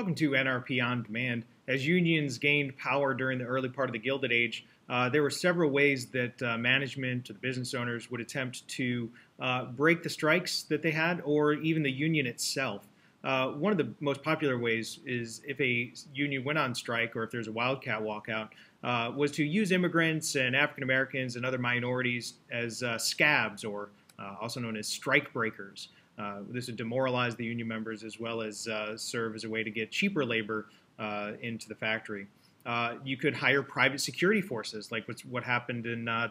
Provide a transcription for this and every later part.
Welcome to NRP On Demand. As unions gained power during the early part of the Gilded Age, there were several ways that management or the business owners would attempt to break the strikes that they had, or even the union itself. One of the most popular ways is if a union went on strike, or if there's a wildcat walkout, was to use immigrants and African Americans and other minorities as scabs, or also known as strike breakers. This would demoralize the union members as well as serve as a way to get cheaper labor into the factory. You could hire private security forces, like what happened in I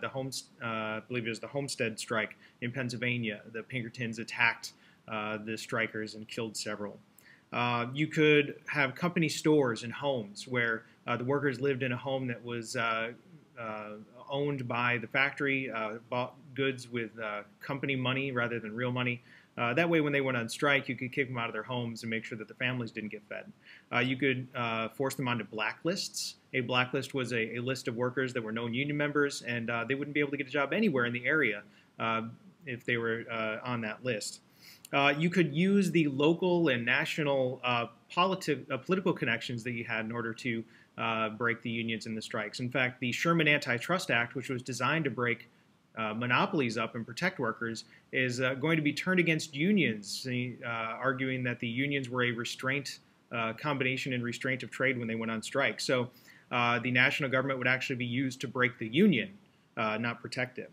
believe it was the Homestead strike in Pennsylvania. The Pinkertons attacked the strikers and killed several. You could have company stores and homes where the workers lived in a home that was owned by the factory, bought goods with company money rather than real money. That way, when they went on strike, you could kick them out of their homes and make sure that the families didn't get fed. You could force them onto blacklists. A blacklist was a list of workers that were known union members, and they wouldn't be able to get a job anywhere in the area if they were on that list. You could use the local and national political connections that you had in order to break the unions and the strikes. In fact, the Sherman Antitrust Act, which was designed to break monopolies up and protect workers, is going to be turned against unions, arguing that the unions were a restraint, combination and restraint of trade when they went on strike. So the national government would actually be used to break the union, not protect it.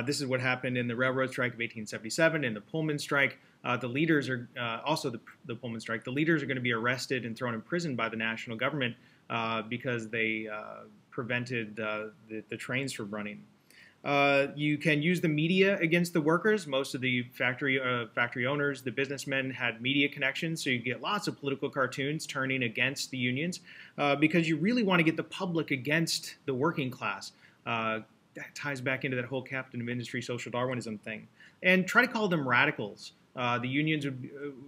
This is what happened in the railroad strike of 1877, in the Pullman strike. The leaders are also the Pullman strike. The leaders are going to be arrested and thrown in prison by the national government because they prevented the trains from running. You can use the media against the workers. Most of the factory owners, the businessmen, had media connections, so you get lots of political cartoons turning against the unions because you really want to get the public against the working class. That ties back into that whole captain of industry social Darwinism thing. And try to call them radicals. The unions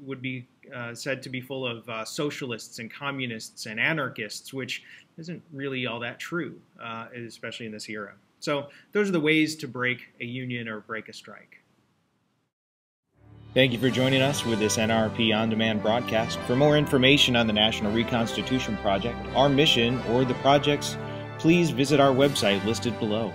would be said to be full of socialists and communists and anarchists, which isn't really all that true, especially in this era. So those are the ways to break a union or break a strike. Thank you for joining us with this NRP On Demand broadcast. For more information on the National Reconstitution Project, our mission, or the projects, please visit our website listed below.